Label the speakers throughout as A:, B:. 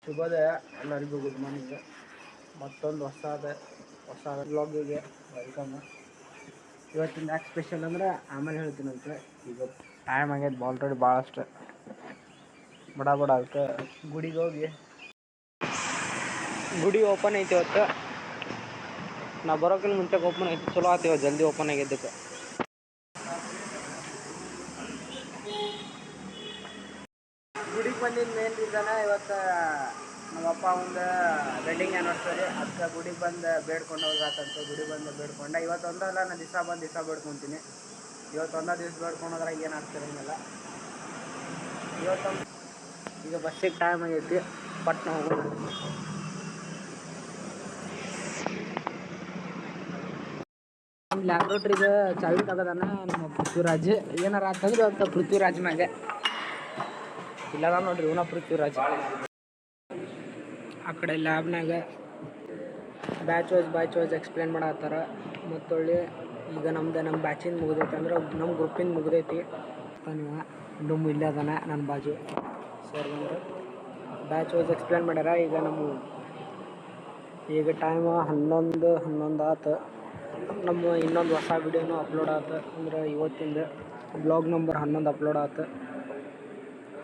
A: ಶುಭೋದಯ ಎಲ್ಲರಿಗೂ good morning. ಮತ್ತೊಂದು ಹೊಸ ವ್ಲಾಗಿಗೆ ವೆಲ್ಕಮ್. ಇವತ್ತಿನ ಯಾಕೆ ಸ್ಪೆಷಲ್ ಅಂದರೆ ಆಮೇಲೆ ಹೇಳ್ತೀನಂತೆ. ಈಗ ಟೈಮ್ ಆಗೈತೆ ಆಲ್ರೆಡಿ ಭಾಳಷ್ಟು ಬಡ ಅದಕ್ಕೆ ಗುಡಿಗೆ ಹೋಗಿ ಗುಡಿ ಓಪನ್ ಐತಿ ಇವತ್ತು. ನಾವು ಬರೋಕ್ಕಿಂತ ಮುಂಚೆ ಓಪನ್ ಐತಿ, ಚಲೋ ಆಯ್ತು ಜಲ್ದಿ ಓಪನ್ ಆಗಿದ್ದಕ್ಕೆ. ಗುಡಿಗೆ ಬಂದಿದ್ದು ಮೇನ್ ರೀಸನ್ ಇವತ್ತು ನಮ್ಮಪ್ಪ ಒಂದು ವೆಡ್ಡಿಂಗ್ ಆ್ಯನಿವರ್ಸರಿ. ಅದಕ್ಕೆ ಗುಡಿಗೆ ಬಂದು ಬೇಡ್ಕೊಂಡು ಹೋಗ್ರಾತಂತ. ಗುಡಿಗೆ ಬಂದು ಬೇಡ್ಕೊಂಡೆ. ಇವತ್ತು ಒಂದಲ್ಲ ನಾನು ದಿವಸ ಬೇಡ್ಕೊತೀನಿ. ಇವತ್ತು ಒಂದೇ ದಿವ್ಸ ಬೇಡ್ಕೊಂಡೋದ್ರಾಗ ಏನು ಆಗ್ತಿರಂಗಿಲ್ಲ. ಇವತ್ತೊಂದು ಈಗ ಬಸ್ಸಿಗೆ ಟೈಮ್ ಆಗೈತಿ, ಪಟ್ನ ಹೋಗೋಣ. ನಮ್ಮ ಲ್ಯಾಬ್ರೇಟ್ರಿಗೆ ಚಾವಿ ತಗೋದಾನ ನಮ್ಮ ಪೃಥ್ವಿರಾಜ್. ಏನಾರ ಅಂತಂದ್ರೆ ಇವತ್ತು ಪೃಥ್ವಿರಾಜ್ ಮ್ಯಾಗೆ ಇಲ್ಲದ ನೋಡ್ರಿ ಇವನ ಪೃಥ್ವಿರಾಜ್. ಆ ಕಡೆ ಲ್ಯಾಬ್ನಾಗ ಬ್ಯಾಚ್ ವೈಸ್ ಎಕ್ಸ್ಪ್ಲೇನ್ ಮಾಡತ್ತಾರ. ಮತ್ತೊಳ್ಳಿ ಈಗ ನಮ್ಮ ಬ್ಯಾಚಿಂದ ಮುಗ್ದೈತೆ ಅಂದ್ರೆ ನಮ್ಮ ಗ್ರೂಪಿಂದ ಮುಗ್ದೈತಿ. ನೀವು ಡುಮ್ಮು ಇಲ್ಲೇ ಅದಾನ ನನ್ನ ಬಾಜು ಸರ್ ಬಂದ್ರೆ ಬ್ಯಾಚ್ ವೈಸ್ ಎಕ್ಸ್ಪ್ಲೇನ್ ಮಾಡ್ಯಾರ. ಈಗ ಟೈಮ್ 11 ಆತು. ನಮ್ಮ ಇನ್ನೊಂದು ಹೊಸ ವಿಡಿಯೋನು ಅಪ್ಲೋಡ್ ಆಯ್ತು. ಅಂದ್ರೆ ಇವತ್ತಿಂದ ಬ್ಲಾಗ್ ನಂಬರ್ 11 ಅಪ್ಲೋಡ್ ಆಯ್ತು.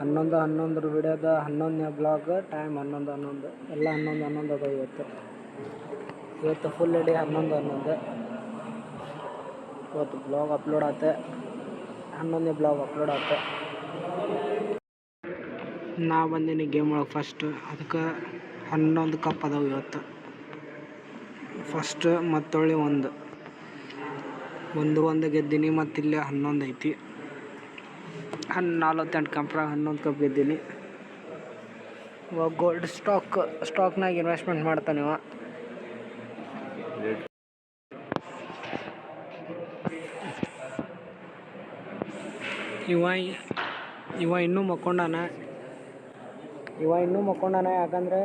A: 11 ವಿಡಿಯೋದ 11ನೇ ಬ್ಲಾಗ್. ಟೈಮ್ 11 ಎಲ್ಲ 11 ಅದ. ಇವತ್ತು ಫುಲ್ ಡೇ 11 ಇವತ್ತು ಬ್ಲಾಗ್ ಅಪ್ಲೋಡ್ ಆಯ್ತು. 11ನೇ ಬ್ಲಾಗ್ ಅಪ್ಲೋಡ್ ಆಯ್ತು. ನಾ ಬಂದೀನಿ ಗೇಮ್ ಒಳಗೆ ಫಸ್ಟ್. ಅದಕ್ಕೆ 11 ಕಪ್ ಅದಾವೆ ಇವತ್ತು. ಫಸ್ಟ್ ಮತ್ತೊಳ್ಳಿ ಒಂದು ಗೆದ್ದೀನಿ. ಮತ್ತಿಲ್ಲೇ 11 ಐತಿ. 48 ಕಂಪ್ರಾಗ 11 ಕಪ್ ಗೆದ್ದೀನಿ. ಇವಾಗ ಗೋಲ್ಡ್ ಸ್ಟಾಕ್ನಾಗ ಇನ್ವೆಸ್ಟ್ಮೆಂಟ್ ಮಾಡ್ತಾನೆ ಇವ ಇನ್ನೂ ಮಕ್ಕೊಂಡಾನ. ಯಾಕಂದರೆ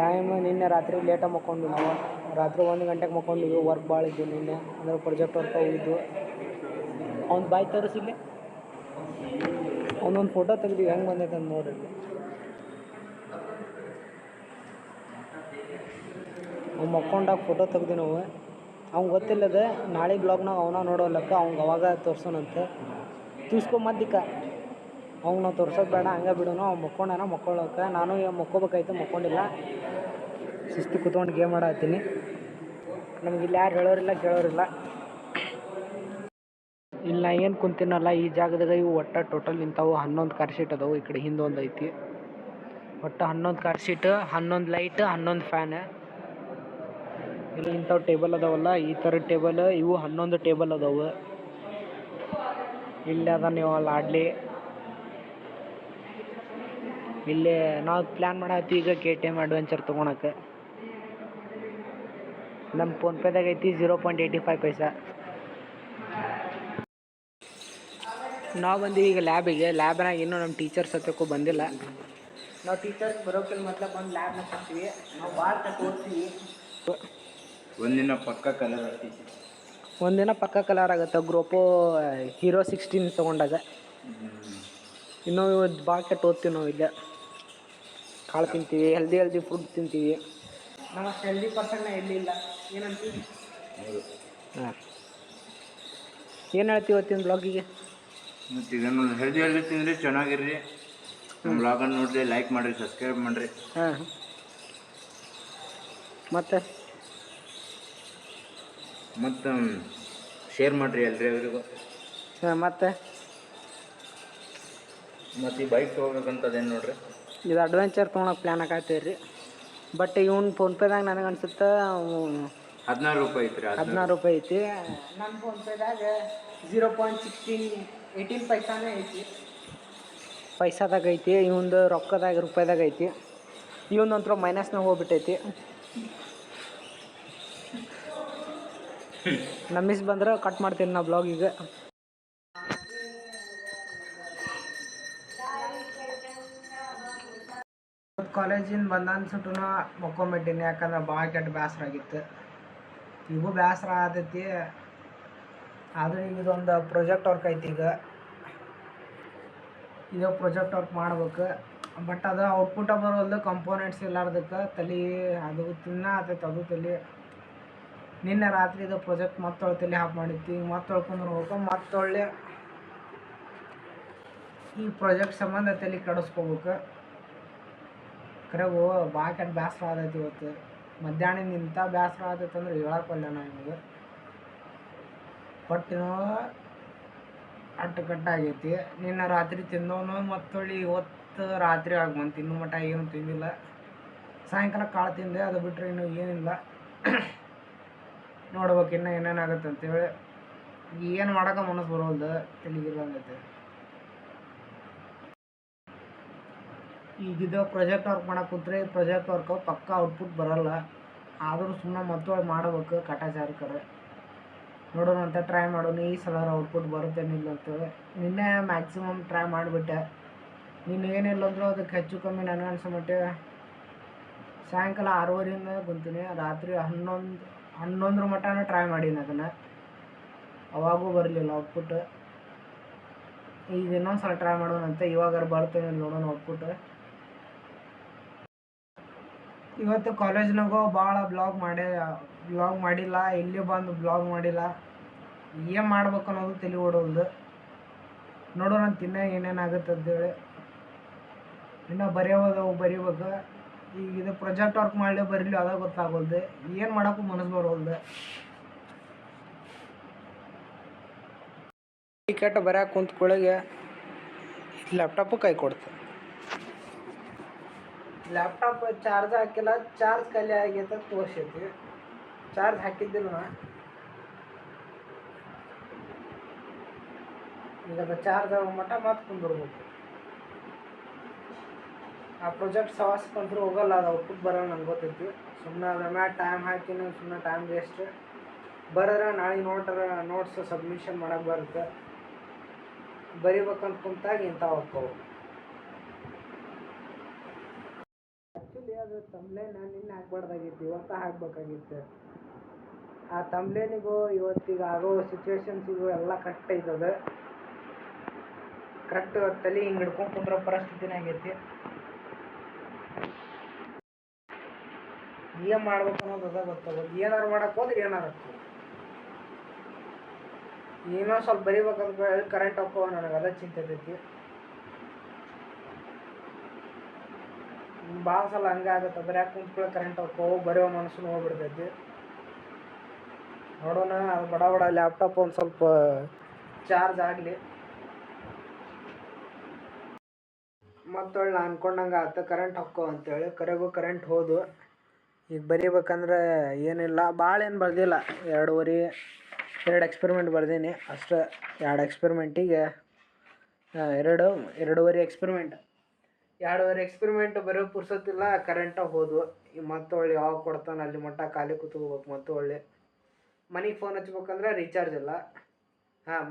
A: ಟೈಮ್ ನಿನ್ನೆ ರಾತ್ರಿ ಲೇಟಾಗಿ ಮಕ್ಕೊಂಡು. ನಾವು ರಾತ್ರಿ 1 ಗಂಟೆಗೆ ಮಕ್ಕೊಂಡಿವಿ. ವರ್ಕ್ ಭಾಳ ಇದ್ದು ನಿನ್ನೆ, ಅಂದರೆ ಪ್ರಾಜೆಕ್ಟ್ ವರ್ಕ್ ಹೋಗಿದ್ದು. ಅವ್ನು ಬಾಯ್ ತೋರಿಸಿಲ್ಲ, ಅವನೊಂದು ಫೋಟೋ ತೆಗ್ದು ಹೆಂಗೆ ಬಂದೈತೆ ಅಂತ ನೋಡ್ರಿ. ಅವ್ನು ಮಕ್ಕೊಂಡಾಗ ಫೋಟೋ ತೆಗ್ದು ನಾವು. ಅವ್ನು ಗೊತ್ತಿಲ್ಲದ ನಾಳೆ ಬ್ಲಾಗ್ನಾಗ ಅವನ ನೋಡೋಲ್ಲಕ್ಕ ಅವ್ನಿಗೆ ಅವಾಗ ತೋರ್ಸೋಣಂತೆ. ತೂಸ್ಕೊಂಬಂದಿಕ್ಕ ಅವ್ನು ನಾವು ತೋರ್ಸೋದು ಬೇಡ, ಹಂಗೆ ಬಿಡೋನು. ಅವ್ನು ಮಕ್ಕೊಳ್ಳೋಕೆ ನಾನು ಮಕ್ಕೋಬೇಕಾಯ್ತು, ಮಕ್ಕೊಂಡಿಲ್ಲ. ಶಿಸ್ತು ಕೂತ್ಕೊಂಡು ಗೇಮ್ ಆಡತ್ತೀನಿ. ನಮ್ಗೆ ಇಲ್ಲಿ ಯಾರು ಹೇಳೋರಿಲ್ಲ ಕೇಳೋರಿಲ್ಲ. ಇಲ್ಲ ಏನು ಕುಂತೀನಲ್ಲ ಈ ಜಾಗದಾಗ. ಇವು ಟೋಟಲ್ ಇಂಥವು 11 ಕಾರ್ ಶೀಟ್ ಅದಾವೆ. ಈ ಕಡೆ ಹಿಂದೆ ಒಂದು ಐತಿ. ಒಟ್ಟು 11 ಕಾರ್ ಶೀಟ್, 11 ಲೈಟ್, 11 ಫ್ಯಾನ್. ಇಲ್ಲಿ ಇಂಥವು ಟೇಬಲ್ ಅದಾವಲ್ಲ, ಈ ಥರ ಟೇಬಲ್. ಇವು 11 ಟೇಬಲ್ ಅದಾವೆ. ಇಲ್ಲಿ ಅದ ನೀವು ಅಲ್ಲಿ ಆಡಲಿ. ಇಲ್ಲೇ ನಾವು ಪ್ಲ್ಯಾನ್ ಮಾಡತ್ತೀವಿ ಈಗ KTM ಅಡ್ವೆಂಚರ್ ತೊಗೊಳಕ್ಕೆ. ನಮ್ಮ ಫೋನ್ಪೇದಾಗ ಐತಿ 0.85 ಪೈಸಾ. ನಾವು ಬಂದೀವಿ ಈಗ ಲ್ಯಾಬ್ನಾಗ. ಇನ್ನೂ ನಮ್ಮ ಟೀಚರ್ಸ್ ಹತ್ತಕ್ಕೂ ಬಂದಿಲ್ಲ. ನಾವು ಟೀಚರ್ಸ್ ಬರೋಕ್ಕಿಲ್ಲ ಮೊದಲು ಬಂದು ಲ್ಯಾಬ್ನಾಗ ಕೊಡ್ತೀವಿ. ನಾವು ಭಾಳ ಓದ್ತೀವಿ.
B: ಒಂದಿನ ಪಕ್ಕ
A: ಕಲರ್ ಆಗುತ್ತೆ. ಗ್ರೋಪೋ Hero 16 ತೊಗೊಂಡಾಗ. ಇನ್ನೂ ಭಾಳ ಓದ್ತೀವಿ ನಾವು. ಇಲ್ಲೇ ಕಾಳು ತಿಂತೀವಿ, ಹೆಲ್ದಿ ಫುಡ್ ತಿಂತೀವಿ. ನಾವು ಅಷ್ಟು ಹೆಲ್ದಿ ಪರ್ಸನ್ನ ಎಲ್ಲಿ ಇಲ್ಲ. ಏನಂತೀವಿ? ಹಾಂ, ಏನು ಹೇಳ್ತೀವಿ ಇವತ್ತಿನ ಬ್ಲಾಗಿಗೆ?
B: ಮತ್ತು ಇದನ್ನು ಹೆಲ್ದಿ ತಿಂದ್ರಿ, ಚೆನ್ನಾಗಿರ್ರಿ. ನಮ್ಮ ಬ್ಲಾಗನ್ನು ನೋಡಿರಿ, ಲೈಕ್ ಮಾಡಿರಿ, ಸಬ್ಸ್ಕ್ರೈಬ್ ಮಾಡಿರಿ.
A: ಹಾಂ, ಮತ್ತು
B: ಶೇರ್ ಮಾಡಿರಿ ಎಲ್ರಿಗೂ.
A: ಹಾಂ, ಮತ್ತು
B: ಈ ಬೈಕ್ ತೊಗೋಬೇಕಂತದೇನು ನೋಡ್ರಿ.
A: ಇದು ಅಡ್ವೆಂಚರ್ ತೊಗೊಳಕ್ಕೆ ಪ್ಲ್ಯಾನ್ ಹಾಕತ್ತೀವಿ ರೀ. ಬಟ್ ಇವ್ನು ಫೋನ್ಪೇದಾಗ ನನಗೆ ಅನ್ಸುತ್ತೆ
B: 16 ರೂಪಾಯಿ ಐತ್ರಿ.
A: 16 ರೂಪಾಯಿ ಐತಿ. ನನ್ನ ಫೋನ್ಪೇದಾಗ 0.18 ಪೈಸಾನೇ ಐತಿ. ಪೈಸಾದಾಗ ಐತಿ. ಇವಂದು ರೊಕ್ಕದಾಗ ರೂಪಾಯಿದಾಗ ಐತಿ. ಇವಂದಂತೂ ಮೈನಸ್ನಾಗ ಹೋಗ್ಬಿಟ್ಟೈತಿ. ಮಿಸ್ ಬಂದ್ರೆ ಕಟ್ ಮಾಡ್ತೀನಿ ನಾ ಬ್ಲಾಗಿಗೆ. ಕಾಲೇಜಿಂದ ಬಂದ ಅನ್ಸುಟ್ಟು ಮಕ್ಕೊಂಬಿಟ್ಟಿನಿ. ಯಾಕಂದ್ರೆ ಭಾಳ ಕೆಟ್ಟ ಬೇಸರ ಆಗಿತ್ತು. ಈಗೂ ಬೇಸರ ಆದೈತಿ. ಆದರೆ ಈಗ ಇದೊಂದು ಪ್ರಾಜೆಕ್ಟ್ ವರ್ಕ್ ಐತಿ. ಈಗ ಪ್ರಾಜೆಕ್ಟ್ ವರ್ಕ್ ಮಾಡ್ಬೇಕು. ಬಟ್ ಅದು ಔಟ್ಪುಟ ಬರೋಲ್ದು ಕಂಪೋನೆಂಟ್ಸ್ ಇಲ್ಲಾರ್ದಕ್ಕೆ ತಲೆ ಅದು ಆತೈತೆ ಅದು ತಲೆ. ನಿನ್ನೆ ರಾತ್ರಿ ಇದು ಪ್ರಾಜೆಕ್ಟ್ ಮತ್ತೊಳ್ಳೆ ತಲೆ ಹಾಪ್ ಮಾಡಿತ್ತು. ಈಗ ಮತ್ತೊಳ್ಕೊಂಡ್ರೆ ಹೋಗ್ಬೇಕು, ಮತ್ತೊಳ್ಳೆ ಈ ಪ್ರಾಜೆಕ್ಟ್ ಸಂಬಂಧ ತಲೆ ಕೆಡಿಸ್ಕೋಬೇಕು. ಕರೆಗು ಭಾಳ ಬೇಸರ ಆದೈತಿ ಇವತ್ತು. ಮಧ್ಯಾಹ್ನ ಇಂಥ ಬೇಸರ ಆದೈತೆ ಅಂದ್ರೆ ಹೇಳಕ್ಕಲ್ಲ ನಿಮಗೆ. ಹೊಟ್ಟೆನೋ ಅಟ್ಟುಕಟ್ಟಾಗೈತಿ. ನಿನ್ನೆ ರಾತ್ರಿ ತಿಂದವನು ಮತ್ತೊಳ್ಳಿ ಇವತ್ತು ರಾತ್ರಿ ಆಗ್ಬಂತು. ಇನ್ನೂ ಮಟ್ಟ ಏನು ತಿಂದಿಲ್ಲ. ಸಾಯಂಕಾಲ ಕಾಳು ತಿಂದೆ, ಅದು ಬಿಟ್ಟರೆ ಇನ್ನೂ ಏನಿಲ್ಲ. ನೋಡ್ಬೇಕು ಇನ್ನೂ ಏನೇನಾಗುತ್ತೆ ಅಂತೇಳಿ. ಏನು ಮಾಡೋಕೆ ಮನಸ್ಸು ಬರೋಲ್ದು, ತಲೆಗಿಲ್ಲಂಗೈತೆ. ಈಗಿದು ಪ್ರಾಜೆಕ್ಟ್ ವರ್ಕ್ ಮಾಡಕ್ಕೆ ಕೂತ್ರೆ ಪ್ರಾಜೆಕ್ಟ್ ವರ್ಕು ಪಕ್ಕಾ ಔಟ್ಪುಟ್ ಬರೋಲ್ಲ. ಆದರೂ ಸುಮ್ಮನೆ ಮತ್ತೊಳ್ಳೆ ಮಾಡಬೇಕು ಕಾಟಾಚಾರಕರ. ನೋಡೋಣ ಅಂತ ಟ್ರೈ ಮಾಡೋಣ. ಈ ಸಲ ಔಟ್ಪುಟ್ ಬರುತ್ತೇನಿಲ್ಲ ಅಂತೇಳಿ ನಿನ್ನೆ ಮ್ಯಾಕ್ಸಿಮಮ್ ಟ್ರೈ ಮಾಡಿಬಿಟ್ಟೆ. ನೀನು ಏನಿಲ್ಲ ಅಂದರೂ ಅದಕ್ಕೆ ಹೆಚ್ಚು ಕಮ್ಮಿ ನನಗೆ ಅನ್ಸೋ ಮಟ್ಟಿಗೆ ಸಾಯಂಕಾಲ 6:30ಯಿಂದ ಕುಂತೀನಿ. ರಾತ್ರಿ 11 ಮಟ್ಟನೂ ಟ್ರೈ ಮಾಡೀನಿ ಅದನ್ನು. ಅವಾಗೂ ಬರಲಿಲ್ಲ ಔಟ್ಪುಟ್. ಈಗ ಇನ್ನೊಂದು ಸಲ ಟ್ರೈ ಮಾಡೋಣಂತೆ. ಇವಾಗಾರು ಬರ್ತೇನೆ ನೋಡೋಣ ಔಟ್ಪುಟ್. ಇವತ್ತು ಕಾಲೇಜ್ನಾಗೂ ಭಾಳ ಬ್ಲಾಗ್ ಮಾಡಿಲ್ಲ. ಇಲ್ಲಿ ಬಂದು ಬ್ಲಾಗ್ ಮಾಡಿಲ್ಲ. ಏನು ಮಾಡ್ಬೇಕು ಅನ್ನೋದು ತಲೆ ಓಡೋಲ್ದು. ನೋಡೋಣ ತಿನ್ನ ಏನೇನಾಗುತ್ತೆ ಅಂತೇಳಿ. ಇನ್ನೂ ಬರೀಬೇಕು. ಈಗ ಇದು ಪ್ರಾಜೆಕ್ಟ್ ವರ್ಕ್ ಮಾಡಲಿ ಬರೀಲಿ ಅದೇ ಗೊತ್ತಾಗೋಲ್ದು. ಏನು ಮಾಡೋಕ್ಕೂ ಮನಸ್ಸು ಬರೋಲ್ದು. ಟಿಕೆಟ್ ಬರೋಕೆ ಕುಂತ್ಕೊಳ್ಳಿಗೆ ಲ್ಯಾಪ್ಟಾಪು ಕೈ ಕೊಡ್ತು. ಲ್ಯಾಪ್ಟಾಪ್ ಚಾರ್ಜ್ ಹಾಕಿಲ್ಲ, ಚಾರ್ಜ್ ಖಾಲಿ ಆಗೈತೆ ತೋರಿಸೈತಿ. ಚಾರ್ಜ್ ಹಾಕಿದ್ದಿಲ್ಲ ನಾ. ಈಗ ಅದು ಚಾರ್ಜ್ ಆಗೋ ಮಟ್ಟ ಮತ್ತೆ ಕುಂದಿರ್ಬೇಕು. ಆ ಪ್ರಾಜೆಕ್ಟ್ ಸವಾಸ್ಕೊಂಡ್ರು ಹೋಗಲ್ಲ, ಅದು ಔಟ್ಪುಟ್ ಬರೋಲ್ಲ ನಂಗೆ ಗೊತ್ತೈತಿ. ಸುಮ್ಮನೆ ಅದ್ರ ಮ್ಯಾಲೆ ಟೈಮ್ ಹಾಕಿನಿ, ಸುಮ್ಮನೆ ಟೈಮ್ ವೇಸ್ಟ್. ಬರೋದ್ರೆ ನಾಳೆ ನೋಟ್ಸ್ ಸಬ್ಮಿಷನ್ ಮಾಡೋಕೆ ಬರುತ್ತೆ. ಬರಿಬೇಕಂತ ಕುಂತಾಗ ಇಂಥ ಹೋಗ್ತಾವೆ. ಆ್ಯಕ್ಚುಲಿ ಅದು ತಮ್ಲೇನ ನಿನ್ನೆ ಹಾಕ್ಬಾರ್ದಾಗಿತ್ತು, ಇವತ್ತು ಹಾಕ್ಬೇಕಾಗಿತ್ತು. ಆ ತಮ್ಲೇನಿಗೂ ಇವತ್ತಿಗೆ ಆಗೋ ಸಿಚುವೇಶನ್ಸಿಗೂ ಎಲ್ಲ ಕರೆಕ್ಟ್ ಐತದ. ಕರೆಕ್ಟ್ ಇವತ್ತು ತಲೆ ಹಿಂಗೆ ಹಿಡ್ಕೊಂಡು ಕುಂದ್ರೋ ಪರಿಸ್ಥಿತಿನೇ ಆಗೈತಿ. ಏನು ಮಾಡ್ಬೇಕು ಅನ್ನೋದು ಅದ ಗೊತ್ತಾಗೋದು. ಏನಾರು ಮಾಡಕ್ಕೆ ಹೋದ್ರೆ ಏನಾರು ಆಗ್ತದೆ. ಏನೋ ಸ್ವಲ್ಪ ಬರಿಬೇಕಂತ ಕರೆಂಟ್ ಹೋಗ್ಕೋ ನನಗೆ ಅದ ಚಿಂತೆ ಐತಿ. ಭಾಳ ಸಲ ಹಂಗೆ ಆಗುತ್ತೆ. ಬರೆಯಕ್ಕೆ ಕುಂತ್ಕೊಳ್ಳೋ ಕರೆಂಟ್ ಹೋಗ್ಕೋ, ಬರೆಯೋ ಮನಸ್ಸು ಹೋಗ್ಬಿಡ್ತೈತಿ. ನೋಡೋಣ, ಅದು ಬಡ ಲ್ಯಾಪ್ಟಾಪ್ ಒಂದು ಸ್ವಲ್ಪ ಚಾರ್ಜ್ ಆಗಲಿ. ಮತ್ತೊಳ್ಳೆ ಅನ್ಕೊಂಡಂಗೆ ಆಯ್ತು ಕರೆಂಟ್ ಹೋಗ್ಕೋ ಅಂತೇಳಿ. ಕರೆಗೂ ಕರೆಂಟ್ ಹೋದು. ಈಗ ಬರೀಬೇಕಂದ್ರೆ ಏನಿಲ್ಲ, ಭಾಳ ಏನು ಬರ್ದಿಲ್ಲ. 2 ಎಕ್ಸ್ಪೆರಿಮೆಂಟ್ ಬರ್ದೀನಿ ಅಷ್ಟೇ. 2 ಎಕ್ಸ್ಪೆರಿಮೆಂಟಿಗೆ 2.5 ಎಕ್ಸ್ಪೆರಿಮೆಂಟ್. 2.5 ಎಕ್ಸ್ಪೆರಿಮೆಂಟ್ ಬರೋ ಪುರ್ಸೊತ್ತಿಲ್ಲ, ಕರೆಂಟ ಹೋದು. ಈಗ ಮತ್ತೊಳ್ಳೆ ಯಾವಾಗ ಕೊಡ್ತಾನೆ ಅಲ್ಲಿ ಮಟ್ಟ ಖಾಲಿ ಕೂತ್ಕೋಬೇಕು. ಮತ್ತೊಳ್ಳೆ ಮನೆಗೆ ಫೋನ್ ಹಚ್ಬೇಕಂದ್ರೆ ರೀಚಾರ್ಜ್ ಇಲ್ಲ.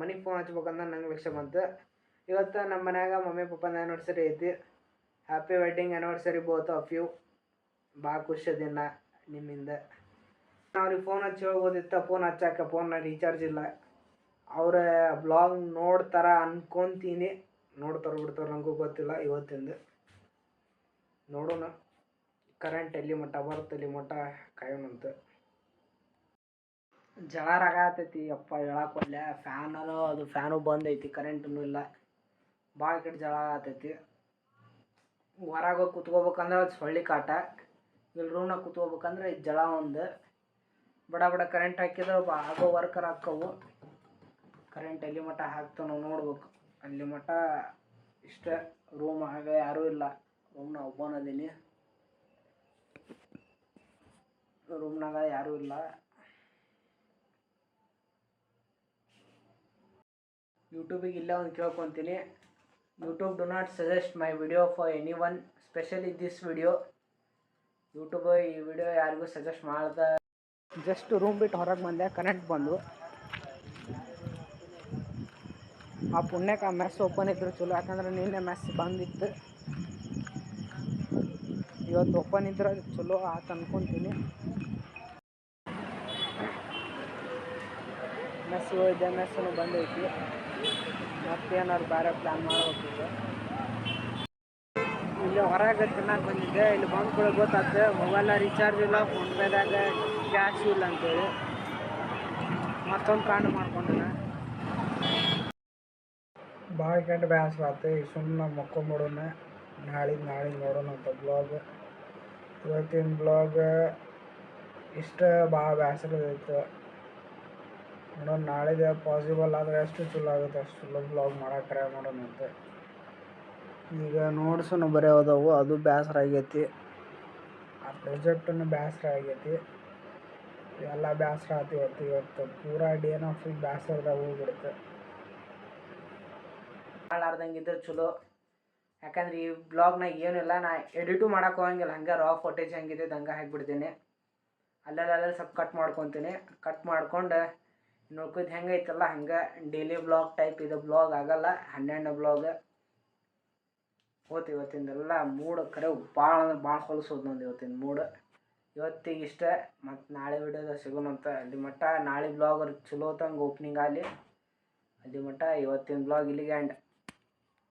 A: ಮನೆಗೆ ಫೋನ್ ಹಚ್ಬೇಕಂದ್ರೆ ನಂಗೆ ಲಕ್ಷ್ಯ ಬಂತು. ಇವತ್ತು ನಮ್ಮ ಮನ್ಯಾಗ ಮಮ್ಮಿ ಪಪ್ಪನ ಆ್ಯನಿವರ್ಸರಿ ಐತಿ. Happy wedding anniversary both of you. ಭಾಳ ಖುಷಿ ಅದೀನಿ ನಿಮ್ಮಿಂದ. ಅವ್ರಿಗೆ ಫೋನ್ ಹಚ್ಚಿ ಹೋಗೋದಿತ್ತು, ಫೋನ್ ಹಚ್ಚಾಕ ಫೋನ್ನ ರೀಚಾರ್ಜ್ ಇಲ್ಲ. ಅವರ ಬ್ಲಾಗ್ ನೋಡ್ತಾರ ಅನ್ಕೊತೀನಿ. ನೋಡ್ತಾರೋ ಬಿಡ್ತಾರೋ ನನಗೂ ಗೊತ್ತಿಲ್ಲ. ಇವತ್ತಿಂದ ನೋಡೋಣ ಕರೆಂಟ್ ಎಲ್ಲಿ ಮಟ್ಟ ಬರುತ್ತೆ, ಎಲ್ಲಿ ಮಟ್ಟ ಕಾಯೋಣಂತ. ಜಳಾರಾಗ ಆತೈತಿ ಅಪ್ಪ, ಹೇಳಕ್ಕೊಲ್ಲೆ. ಅದು ಫ್ಯಾನು ಬಂದ್ ಐತಿ, ಕರೆಂಟೂ ಇಲ್ಲ. ಭಾಳ ಕೆಟ್ಟ ಜಳ ಆತೈತಿ. ಹೊರಗೆ ಕುತ್ಕೋಬೇಕಂದ್ರೆ ಅದು ಸೊಳ್ಳೆ ಕಾಟ. ಇಲ್ಲಿ ರೂಮ್ನಾಗ ಕುತ್ಕೋಬೇಕಂದ್ರೆ ಇದು ಜಳ ಒಂದು. ಬಡ ಕರೆಂಟ್ ಹಾಕಿದ್ರೆ ಆಗೋ ವರ್ಕರ್ ಹಾಕ್ಕವು. ಕರೆಂಟ್ ಎಲ್ಲಿ ಮಟ್ಟ ಹಾಕ್ತಾನೋ ನೋಡ್ಬೇಕು. ಅಲ್ಲಿ ಮಟ್ಟ ಇಷ್ಟ. ರೂಮ್ ಆಗ ಯಾರೂ ಇಲ್ಲ. ರೂಮ್ನಾಗ ಒಬ್ಬನದೀನಿ. ರೂಮ್ನಾಗ ಯಾರೂ ಇಲ್ಲ. ಯೂಟ್ಯೂಬಿಗೆ ಇಲ್ಲೇ ಒಂದು ಕೇಳ್ಕೊತೀನಿ. YouTube do not suggest my video for any one, specially this video. YouTube ಈ ವಿಡಿಯೋ ಯಾರಿಗೂ ಸಜೆಸ್ಟ್ ಮಾಡ್ದೆ. ಜಸ್ಟ್ ರೂಮ್ ಬಿಟ್ಟು ಹೊರಗೆ ಬಂದೆ, ಕರೆಂಟ್ ಬಂದು. ಆ ಪುಣ್ಯಕ್ಕೆ ಆ ಮೆಸ್ ಓಪನ್ ಇದ್ರೆ ಚಲೋ. ಯಾಕಂದ್ರೆ ನಿನ್ನೆ ಮೆಸ್ ಬಂದಿತ್ತು. ಇವತ್ತು ಓಪನ್ ಇದ್ರೆ ಚಲೋ ಆತ ಅನ್ಕೊತೀನಿ. ಮೆಸ್ ಹೋಯ್ದೆ, ಮೆಸ್ಸನ್ನು ಬಂದೈತಿ. ಮತ್ತೇನಾದ್ರು ಬೇರೆ ಪ್ಲ್ಯಾನ್ ಮಾಡ್ಬೇಕು. ಇಲ್ಲಿ ಹೊರಗೆ ತಿನ್ನಕ್ಕೆ ಬಂದಿದ್ದೆ. ಇಲ್ಲಿ ಬಂದು ಕೂಡ ಗೊತ್ತಾಗ್ತದೆ ಮೊಬೈಲ ರೀಚಾರ್ಜ್ ಇಲ್ಲ, ಫೋನ್ಪೇದಾಗ ಕ್ಯಾಶ್ ಇಲ್ಲ ಅಂತೇಳಿ ಮತ್ತೊಂದು ಕಾಂಡ್ ಮಾಡ್ಕೊಂಡೆ. ಭಾಳ ಕೆಟ್ಟ ಬೇಸರ ಆಯ್ತು. ಈಗ ಸುಮ್ಮನೆ ಮಕ್ಕೊಂಬಿಡೋಣ, ನಾಳಿಗೆ ನೋಡೋಣ ಅಂತ ಬ್ಲಾಗ್. ಇವತ್ತಿನ ಬ್ಲಾಗ್ ಇಷ್ಟ ಭಾಳ ಬೇಸರದೈತೆ. ನೋಡೋಣ ನಾಳಿಗೆ ಪಾಸಿಬಲ್ ಆದರೆ ಎಷ್ಟು ಚಲೋ ಆಗುತ್ತೆ ಅಷ್ಟು ಚಲೋ ಬ್ಲಾಗ್ ಮಾಡೋಕೆ ಟ್ರೈ ಮಾಡೋಣಂತೆ. ಈಗ ನೋಟ್ಸನ್ನು ಬರೆಯೋದವು, ಅದು ಬೇಸರ ಆಗೈತಿ. ಆ ಪ್ರಾಜೆಕ್ಟನ್ನು ಬೇಸರ ಆಗೈತಿ. ಎಲ್ಲ ಬೇಸರ ಆಯ್ತು. ಇವತ್ತು ಪೂರಾ ಡೇನ ಫುಲ್ ಬೇಸರದಾಗ ಹೋಗ್ಬಿಡುತ್ತೆ. ಮಾಡಲಾರ್ದಂಗಿದ್ರೆ ಚಲೋ, ಯಾಕಂದ್ರೆ ಈ ಬ್ಲಾಗ್ನಾಗ ಏನಿಲ್ಲ, ನಾ ಎಡಿಟು ಮಾಡೋಕೆ ಹೋಗಂಗಿಲ್ಲ. ಹಂಗೆ ರಾ ಫೋಟೇಜ್ ಹೆಂಗಿದೆ ಹಂಗೆ ಹಾಕಿಬಿಡ್ತೀನಿ. ಅಲ್ಲೆಲ್ಲ ಸ್ವಲ್ಪ ಕಟ್ ಮಾಡ್ಕೊತೀನಿ. ಕಟ್ ಮಾಡ್ಕೊಂಡು ನೋಡ್ಕೊದು ಹೆಂಗೈತಲ್ಲ ಹಂಗೆ ಡೈಲಿ ಬ್ಲಾಗ್ ಟೈಪ್ ಇದು ಬ್ಲಾಗ್ ಆಗಲ್ಲ. 12ನೇ ಬ್ಲಾಗ್ ಇವತ್ತಿಂದೆಲ್ಲ ಮೂಡ್ ಕರೆ ಭಾಳ ಅಂದ್ರೆ ಭಾಳ ಹೊಲಸೋದು ನಂದು ಇವತ್ತಿನ ಮೂಡ್. ಇವತ್ತಿಗೆ ಇಷ್ಟ, ಮತ್ತು ನಾಳೆ ವಿಡಿಯೋದಾಗ ಸಿಗೋಣಂತ. ಅಲ್ಲಿ ಮಟ್ಟ ನಾಳೆ ಬ್ಲಾಗ್ ಚಲೋ ತಂಗೆ ಓಪನಿಂಗ್ ಆಗಲಿ. ಅಲ್ಲಿ ಮಟ್ಟ ಇವತ್ತಿನ ಬ್ಲಾಗ್ ಇಲ್ಲಿಗೆ ಎಂಡ್.